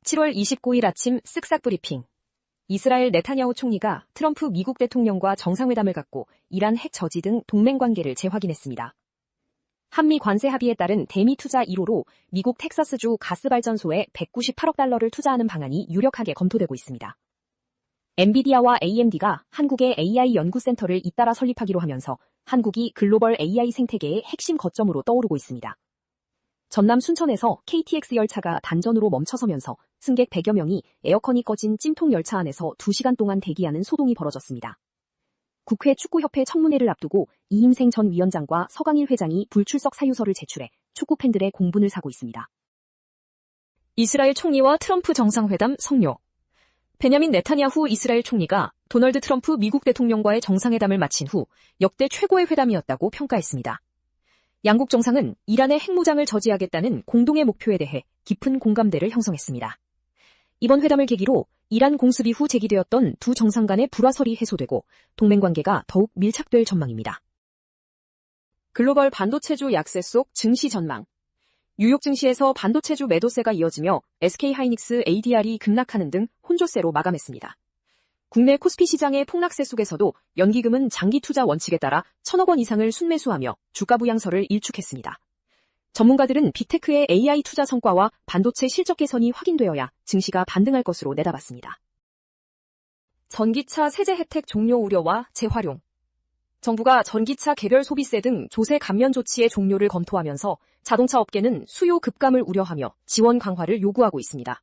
7월 29일 아침 쓱싹 브리핑. 이스라엘 네타냐후 총리가 트럼프 미국 대통령과 정상회담을 갖고 이란 핵 저지 등 동맹 관계를 재확인했습니다. 한미 관세 합의에 따른 대미 투자 1호로 미국 텍사스주 가스발전소에 198억 달러를 투자하는 방안이 유력하게 검토되고 있습니다. 엔비디아와 AMD가 한국의 AI 연구센터를 잇따라 설립하기로 하면서 한국이 글로벌 AI 생태계의 핵심 거점으로 떠오르고 있습니다. 전남 순천에서 KTX 열차가 단전으로 멈춰서면서 승객 100여 명이 에어컨이 꺼진 찜통 열차 안에서 2시간 동안 대기하는 소동이 벌어졌습니다. 국회 축구협회 청문회를 앞두고 이임생 전 위원장과 서강일 회장이 불출석 사유서를 제출해 축구 팬들의 공분을 사고 있습니다. 이스라엘 총리와 트럼프 정상회담 성료. 베냐민 네타냐후 이스라엘 총리가 도널드 트럼프 미국 대통령과의 정상회담을 마친 후 역대 최고의 회담이었다고 평가했습니다. 양국 정상은 이란의 핵무장을 저지하겠다는 공동의 목표에 대해 깊은 공감대를 형성했습니다. 이번 회담을 계기로 이란 공습 이후 제기되었던 두 정상 간의 불화설이 해소되고 동맹 관계가 더욱 밀착될 전망입니다. 글로벌 반도체주 약세 속 증시 전망. 뉴욕 증시에서 반도체주 매도세가 이어지며 SK하이닉스 ADR이 급락하는 등 혼조세로 마감했습니다. 국내 코스피 시장의 폭락세 속에서도 연기금은 장기 투자 원칙에 따라 1,000억 원 이상을 순매수하며 주가 부양설을 일축했습니다. 전문가들은 빅테크의 AI 투자 성과와 반도체 실적 개선이 확인되어야 증시가 반등할 것으로 내다봤습니다. 전기차 세제 혜택 종료 우려와 재활용. 정부가 전기차 개별 소비세 등 조세 감면 조치의 종료를 검토하면서 자동차 업계는 수요 급감을 우려하며 지원 강화를 요구하고 있습니다.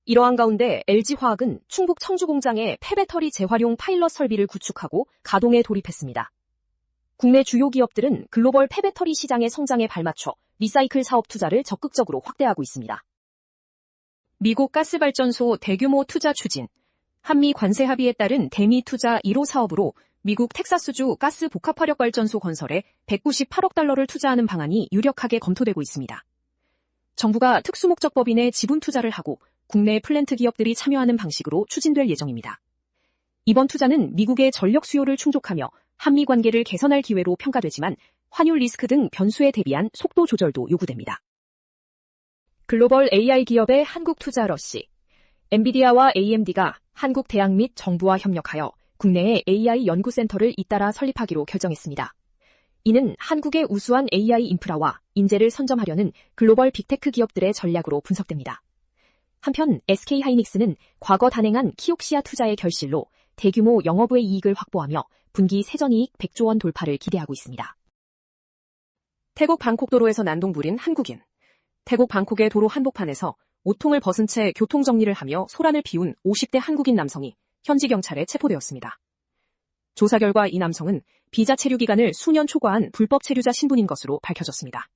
이러한 가운데 LG화학은 충북 청주 공장에 폐배터리 재활용 파일럿 설비를 구축하고 가동에 돌입했습니다. 국내 주요 기업들은 글로벌 폐배터리 시장의 성장에 발맞춰 리사이클 사업 투자를 적극적으로 확대하고 있습니다. 미국 가스발전소 대규모 투자 추진. 한미 관세 합의에 따른 대미 투자 1호 사업으로 미국 텍사스주 가스 복합화력발전소 건설에 198억 달러를 투자하는 방안이 유력하게 검토되고 있습니다. 정부가 특수목적법인에 지분 투자를 하고 국내 플랜트 기업들이 참여하는 방식으로 추진될 예정입니다. 이번 투자는 미국의 전력 수요를 충족하며 한미 관계를 개선할 기회로 평가되지만 환율 리스크 등 변수에 대비한 속도 조절도 요구됩니다. 글로벌 AI 기업의 한국 투자 러시. 엔비디아와 AMD가 한국 대학 및 정부와 협력하여 국내에 AI 연구센터를 잇따라 설립하기로 결정했습니다. 이는 한국의 우수한 AI 인프라와 인재를 선점하려는 글로벌 빅테크 기업들의 전략으로 분석됩니다. 한편 SK하이닉스는 과거 단행한 키옥시아 투자의 결실로 대규모 영업외 이익을 확보하며 분기 세전이익 100조 원 돌파를 기대하고 있습니다. 태국 방콕 도로에서 난동 부린 한국인. 태국 방콕의 도로 한복판에서 옷통을 벗은 채 교통정리를 하며 소란을 피운 50대 한국인 남성이 현지 경찰에 체포되었습니다. 조사 결과 이 남성은 비자 체류 기간을 수년 초과한 불법 체류자 신분인 것으로 밝혀졌습니다.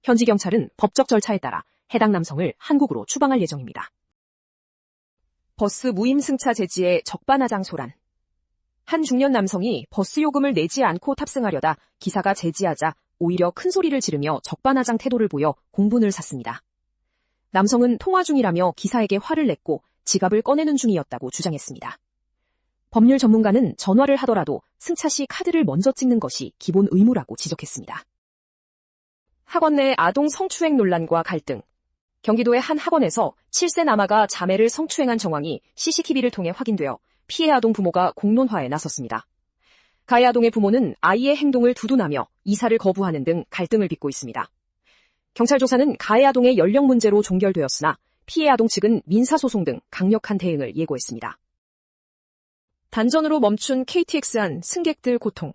현지 경찰은 법적 절차에 따라 해당 남성을 한국으로 추방할 예정입니다. 버스 무임승차 제지에 적반하장 소란. 한 중년 남성이 버스 요금을 내지 않고 탑승하려다 기사가 제지하자 오히려 큰 소리를 지르며 적반하장 태도를 보여 공분을 샀습니다. 남성은 통화 중이라며 기사에게 화를 냈고 지갑을 꺼내는 중이었다고 주장했습니다. 법률 전문가는 전화를 하더라도 승차 시 카드를 먼저 찍는 것이 기본 의무라고 지적했습니다. 학원 내 아동 성추행 논란과 갈등. 경기도의 한 학원에서 7세 남아가 자매를 성추행한 정황이 CCTV를 통해 확인되어 피해 아동 부모가 공론화에 나섰습니다. 가해 아동의 부모는 아이의 행동을 두둔하며 이사를 거부하는 등 갈등을 빚고 있습니다. 경찰 조사는 가해 아동의 연령 문제로 종결되었으나 피해 아동 측은 민사소송 등 강력한 대응을 예고했습니다. 단전으로 멈춘 KTX 안 승객들 고통.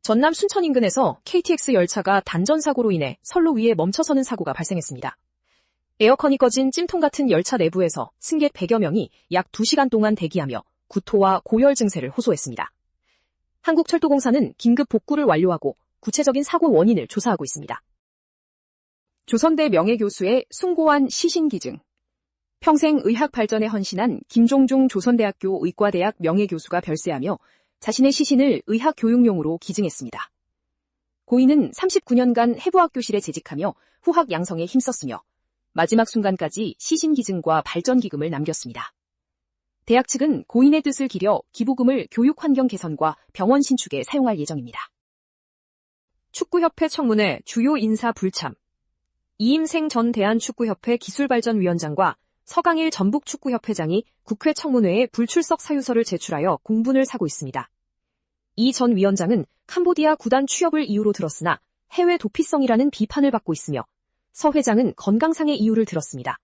전남 순천 인근에서 KTX 열차가 단전 사고로 인해 선로 위에 멈춰서는 사고가 발생했습니다. 에어컨이 꺼진 찜통 같은 열차 내부에서 승객 100여 명이 약 2시간 동안 대기하며 구토와 고열 증세를 호소했습니다. 한국철도공사는 긴급 복구를 완료하고 구체적인 사고 원인을 조사하고 있습니다. 조선대 명예교수의 숭고한 시신기증. 평생 의학 발전에 헌신한 김종중 조선대학교 의과대학 명예교수가 별세하며 자신의 시신을 의학 교육용으로 기증했습니다. 고인은 39년간 해부학교실에 재직하며 후학 양성에 힘썼으며 마지막 순간까지 시신기증과 발전기금을 남겼습니다. 대학 측은 고인의 뜻을 기려 기부금을 교육환경 개선과 병원 신축에 사용할 예정입니다. 축구협회 청문회 주요 인사 불참. 이임생 전 대한축구협회 기술발전위원장과 서강일 전북축구협회장이 국회 청문회에 불출석 사유서를 제출하여 공분을 사고 있습니다. 이 전 위원장은 캄보디아 구단 취업을 이유로 들었으나 해외 도피성이라는 비판을 받고 있으며 서 회장은 건강상의 이유를 들었습니다.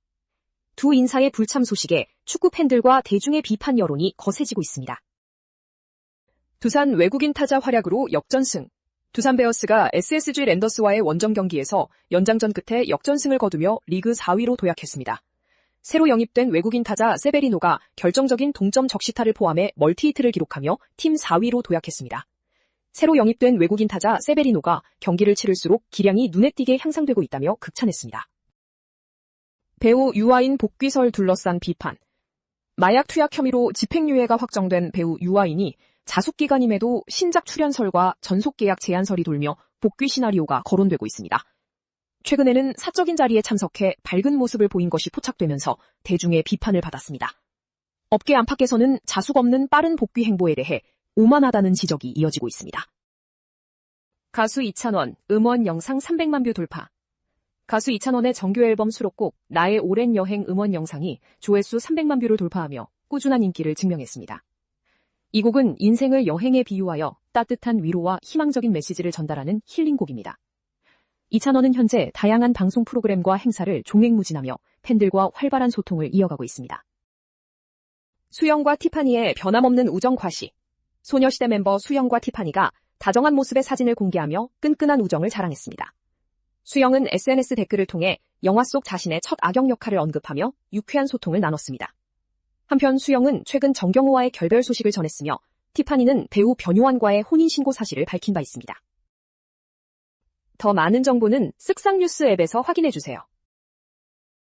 두 인사의 불참 소식에 축구 팬들과 대중의 비판 여론이 거세지고 있습니다. 두산 외국인 타자 활약으로 역전승. 두산 베어스가 SSG 랜더스와의 원정 경기에서 연장전 끝에 역전승을 거두며 리그 4위로 도약했습니다. 새로 영입된 외국인 타자 세베리노가 결정적인 동점 적시타를 포함해 멀티히트를 기록하며 팀 4위로 도약했습니다. 새로 영입된 외국인 타자 세베리노가 경기를 치를수록 기량이 눈에 띄게 향상되고 있다며 극찬했습니다. 배우 유아인 복귀설 둘러싼 비판. 마약 투약 혐의로 집행유예가 확정된 배우 유아인이 자숙기간임에도 신작 출연설과 전속계약 제안설이 돌며 복귀 시나리오가 거론되고 있습니다. 최근에는 사적인 자리에 참석해 밝은 모습을 보인 것이 포착되면서 대중의 비판을 받았습니다. 업계 안팎에서는 자숙 없는 빠른 복귀 행보에 대해 오만하다는 지적이 이어지고 있습니다. 가수 이찬원, 음원 영상 300만 뷰 돌파. 가수 이찬원의 정규 앨범 수록곡 나의 오랜 여행 음원 영상이 조회수 300만 뷰를 돌파하며 꾸준한 인기를 증명했습니다. 이 곡은 인생을 여행에 비유하여 따뜻한 위로와 희망적인 메시지를 전달하는 힐링곡입니다. 이찬원은 현재 다양한 방송 프로그램과 행사를 종횡무진하며 팬들과 활발한 소통을 이어가고 있습니다. 수영과 티파니의 변함없는 우정 과시. 소녀시대 멤버 수영과 티파니가 다정한 모습의 사진을 공개하며 끈끈한 우정을 자랑했습니다. 수영은 SNS 댓글을 통해 영화 속 자신의 첫 악역 역할을 언급하며 유쾌한 소통을 나눴습니다. 한편 수영은 최근 정경호와의 결별 소식을 전했으며 티파니는 배우 변요한과의 혼인신고 사실을 밝힌 바 있습니다. 더 많은 정보는 쓱싹뉴스 앱에서 확인해주세요.